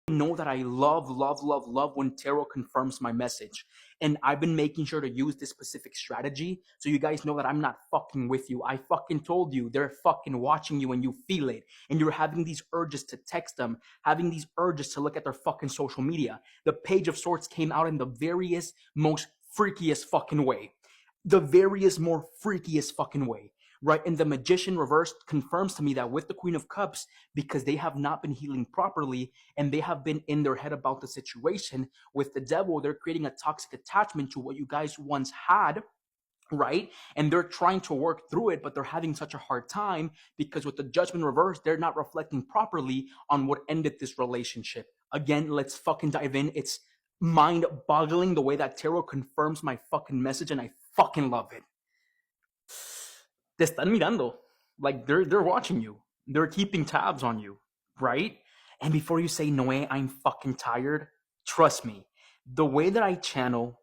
know that I love when tarot confirms my message. And I've been making sure to use this specific strategy so you guys know that I'm not fucking with you. I fucking told you they're fucking watching you and you feel it. And you're having these urges to text them, having these urges to look at their fucking social media. The Page of Swords came out in the various most freakiest fucking way. The various more freakiest fucking way. Right? And the Magician reversed confirms to me that with the Queen of Cups, because they have not been healing properly and they have been in their head about the situation, with the Devil, they're creating a toxic attachment to what you guys once had, right? And they're trying to work through it, but they're having such a hard time because with the Judgment reversed, they're not reflecting properly on what ended this relationship. Again, let's fucking dive in. It's mind-boggling the way that tarot confirms my fucking message, and I fucking love it. Te están mirando. Like, they're watching you. They're keeping tabs on you, right? And before you say, Noé, I'm fucking tired, trust me, the way that I channel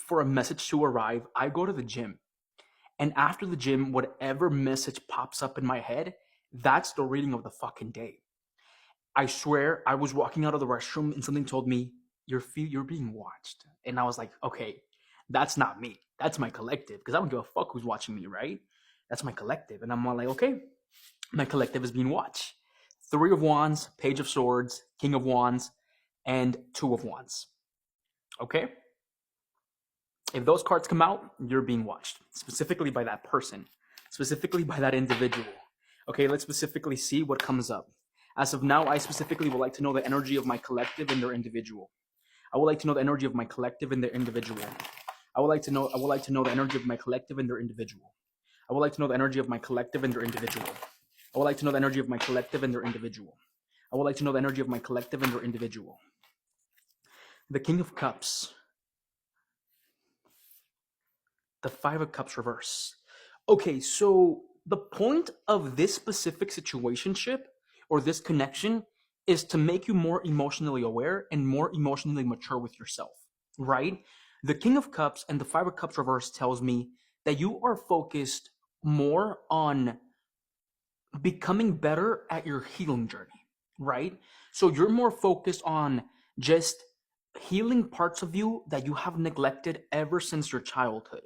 for a message to arrive, I go to the gym. And after the gym, whatever message pops up in my head, that's the reading of the fucking day. I swear, I was walking out of the restroom and something told me, you're being watched. And I was like, okay, that's not me. That's my collective. Because I don't give a fuck who's watching me, right? That's my collective. And I'm all like, okay, my collective is being watched. 3 of Wands, Page of Swords, King of Wands, and 2 of Wands. Okay? If those cards come out, you're being watched. Specifically by that person. Specifically by that individual. Okay, let's specifically see what comes up. As of now, I specifically would like to know the energy of my collective and their individual. I would like to know the energy of my collective and their individual. I would like to know the energy of my collective and their individual. I would like to know the energy of my collective and their individual. I would like to know the energy of my collective and their individual. I would like to know the energy of my collective and their individual. The King of Cups. The 5 of Cups reverse. Okay, so the point of this specific situationship or this connection is to make you more emotionally aware and more emotionally mature with yourself, right? The King of Cups and the 5 of Cups reverse tells me that you are focused more on becoming better at your healing journey, right? So you're more focused on just healing parts of you that you have neglected ever since your childhood.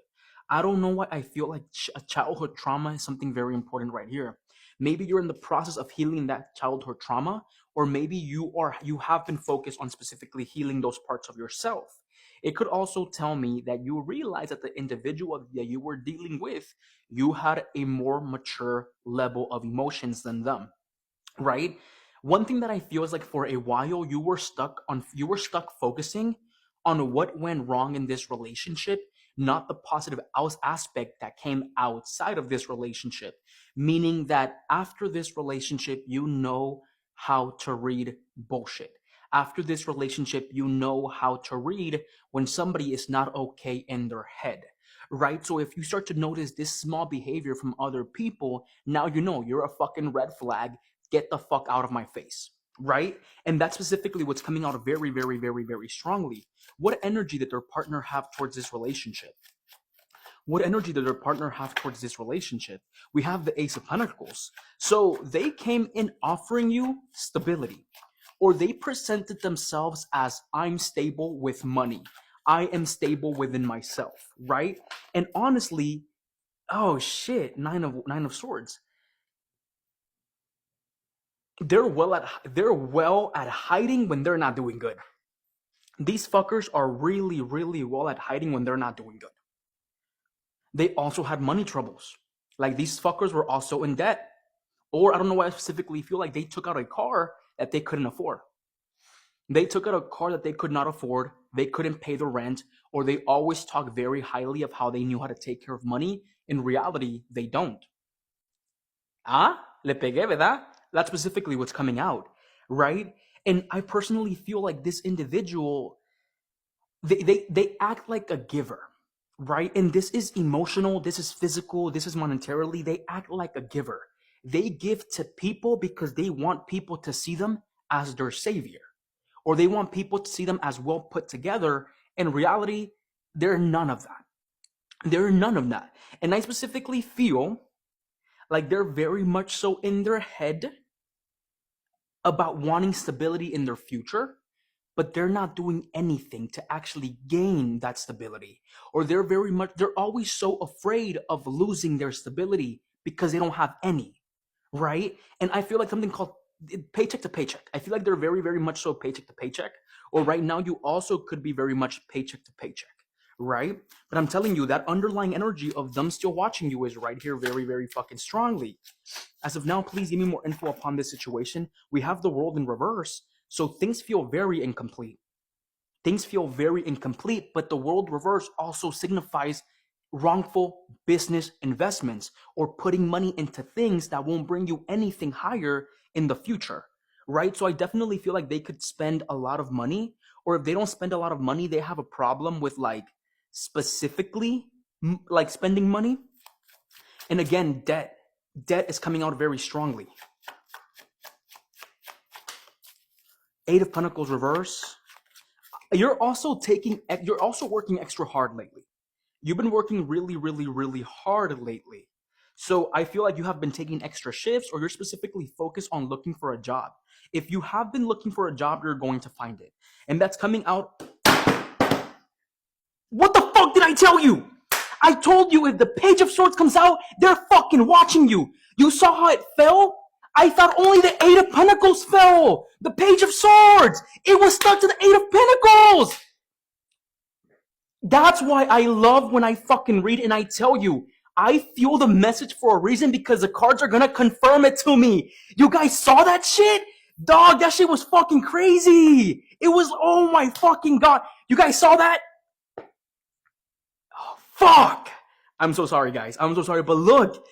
I don't know why I feel like a childhood trauma is something very important right here. Maybe you're in the process of healing that childhood trauma, or maybe you have been focused on specifically healing those parts of yourself. It could also tell me that you realize that the individual that you were dealing with, you had a more mature level of emotions than them, right? One thing that I feel is like for a while you were stuck focusing on what went wrong in this relationship, not the positive aspect that came outside of this relationship. Meaning that after this relationship, you know how to read bullshit. After this relationship, you know how to read when somebody is not okay in their head, right? So if you start to notice this small behavior from other people, now you know you're a fucking red flag. Get the fuck out of my face, right? And that's specifically what's coming out very, very, very, very strongly. What energy did their partner have towards this relationship? What energy did their partner have towards this relationship? We have the Ace of Pentacles. So they came in offering you stability, or they presented themselves as, I'm stable with money. I am stable within myself, right? And honestly, oh shit, nine of Swords. They're well at hiding when they're not doing good. These fuckers are really, really well at hiding when they're not doing good. They also had money troubles. Like, these fuckers were also in debt. Or I don't know why I specifically feel like they took out a car that they couldn't afford. They took out a car that they could not afford. They couldn't pay the rent, or they always talk very highly of how they knew how to take care of money. In reality, they don't. Le pegué, ¿verdad? That's specifically what's coming out, right? And I personally feel like this individual, they act like a giver, right? And this is emotional, this is physical, this is monetarily. They act like a giver. They give to people because they want people to see them as their savior, or they want people to see them as well put together. In reality, they're none of that. They're none of that. And I specifically feel like they're very much so in their head about wanting stability in their future, but they're not doing anything to actually gain that stability. Or they're always so afraid of losing their stability because they don't have any, right? And I feel like something called paycheck to paycheck. I feel like they're very, very much so paycheck to paycheck. Or right now, you also could be very much paycheck to paycheck, right? But I'm telling you, that underlying energy of them still watching you is right here very, very fucking strongly. As of now, please give me more info upon this situation. We have the world in reverse, so things feel very incomplete. Things feel very incomplete, but the world reverse also signifies wrongful business investments or putting money into things that won't bring you anything higher in the future, right? So I definitely feel like they could spend a lot of money, or if they don't spend a lot of money, they have a problem with like specifically like spending money. And again, debt is coming out very strongly. Eight of Pentacles reverse. You're also working extra hard lately. You've been working really, really, really hard lately. So I feel like you have been taking extra shifts, or you're specifically focused on looking for a job. If you have been looking for a job, you're going to find it. And that's coming out. What the fuck did I tell you? I told you if the Page of Swords comes out, they're fucking watching you. You saw how it fell? I thought only the Eight of Pentacles fell. The Page of Swords. It was stuck to the Eight of Pentacles. That's why I love when I fucking read and I tell you, I feel the message for a reason, because the cards are gonna confirm it to me. You guys saw that shit? Dog, that shit was fucking crazy. It was, oh my fucking God. You guys saw that? Oh, fuck. I'm so sorry, guys. I'm so sorry, but look.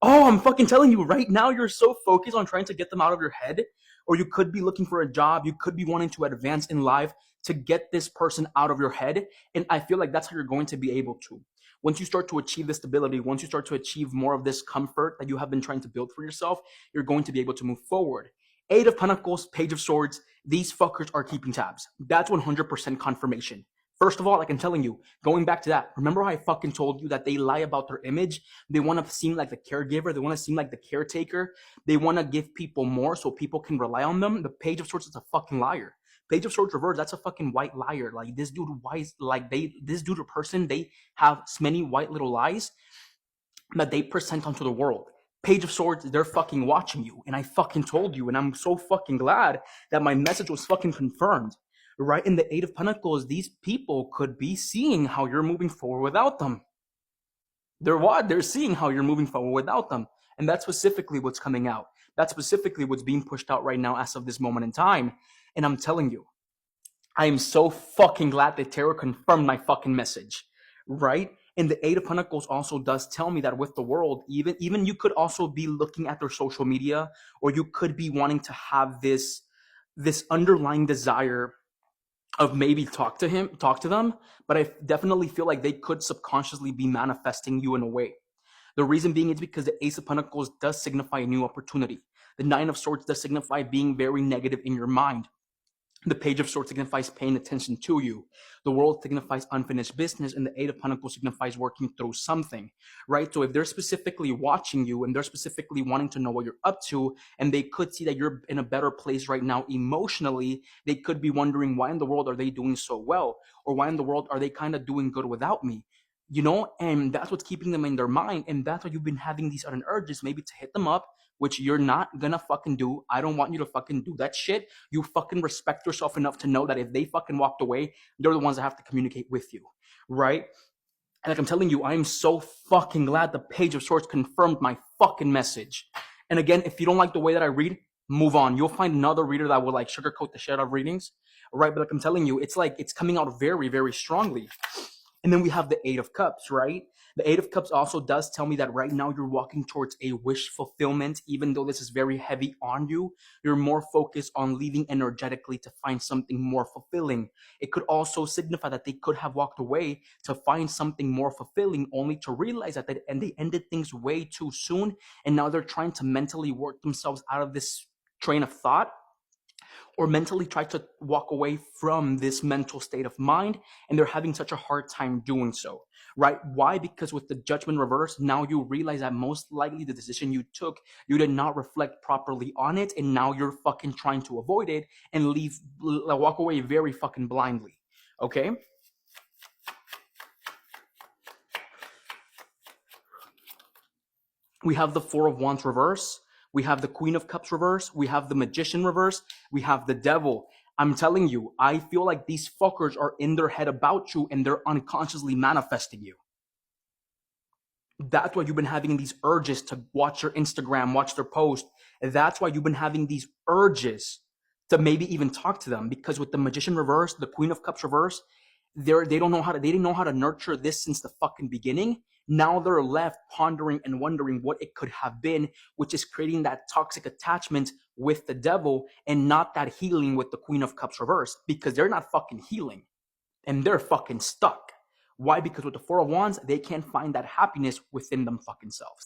Oh, I'm fucking telling you right now, you're so focused on trying to get them out of your head, or you could be looking for a job. You could be wanting to advance in life to get this person out of your head. And I feel like that's how you're going to be able to. Once you start to achieve this stability, once you start to achieve more of this comfort that you have been trying to build for yourself, you're going to be able to move forward. Eight of Pentacles, Page of Swords, these fuckers are keeping tabs. That's 100% confirmation. First of all, like I'm telling you, going back to that, remember how I fucking told you that they lie about their image? They want to seem like the caregiver. They want to seem like the caretaker. They want to give people more so people can rely on them. The Page of Swords is a fucking liar. Page of Swords reverse, that's a fucking white liar. Like this dude wise, like this dude or person, they have many white little lies that they present onto the world. Page of Swords, they're fucking watching you. And I fucking told you, and I'm so fucking glad that my message was fucking confirmed. Right in the Eight of Pentacles, these people could be seeing how you're moving forward without them. They're seeing how you're moving forward without them. And that's specifically what's coming out. That's specifically what's being pushed out right now as of this moment in time. And I'm telling you, I am so fucking glad that Tarot confirmed my fucking message, right? And the Eight of Pentacles also does tell me that with the world, even you could also be looking at their social media, or you could be wanting to have this underlying desire of maybe talk to them, but I definitely feel like they could subconsciously be manifesting you in a way. The reason being is because the Ace of Pentacles does signify a new opportunity. The Nine of Swords does signify being very negative in your mind. The Page of Swords signifies paying attention to you. The World signifies unfinished business, and the Eight of Pentacles signifies working through something, right? So if they're specifically watching you and they're specifically wanting to know what you're up to, and they could see that you're in a better place right now emotionally, they could be wondering, why in the world are they doing so well? Or why in the world are they kind of doing good without me? You know, and that's what's keeping them in their mind, and that's why you've been having these sudden urges, maybe to hit them up, which you're not gonna fucking do. I don't want you to fucking do that shit. You fucking respect yourself enough to know that if they fucking walked away, they're the ones that have to communicate with you, right? And like I'm telling you, I'm so fucking glad the Page of Swords confirmed my fucking message. And again, if you don't like the way that I read, move on. You'll find another reader that will like sugarcoat the shit out of readings, right? But like I'm telling you, it's like it's coming out very, very strongly. And then we have the Eight of Cups, right? The Eight of Cups also does tell me that right now you're walking towards a wish fulfillment. Even though this is very heavy on you, you're more focused on leaving energetically to find something more fulfilling. It could also signify that they could have walked away to find something more fulfilling, only to realize that they ended things way too soon. And now they're trying to mentally work themselves out of this train of thought, or mentally try to walk away from this mental state of mind, and they're having such a hard time doing so, right? Why? Because with the Judgment reverse, now you realize that most likely the decision you took, you did not reflect properly on it, and now you're fucking trying to avoid it and walk away very fucking blindly. Okay? We have the Four of Wands reverse. We have the Queen of Cups reverse. We have the Magician reverse. We have the Devil. I'm telling you, I feel like these fuckers are in their head about you and they're unconsciously manifesting you. That's why you've been having these urges to watch your Instagram, watch their post. That's why you've been having these urges to maybe even talk to them, because with the Magician reverse, the Queen of Cups reverse, they didn't know how to nurture this since the fucking beginning. Now they're left pondering and wondering what it could have been, which is creating that toxic attachment with the Devil and not that healing with the Queen of Cups reverse, because they're not fucking healing and they're fucking stuck. Why? Because with the Four of Wands, they can't find that happiness within them fucking selves.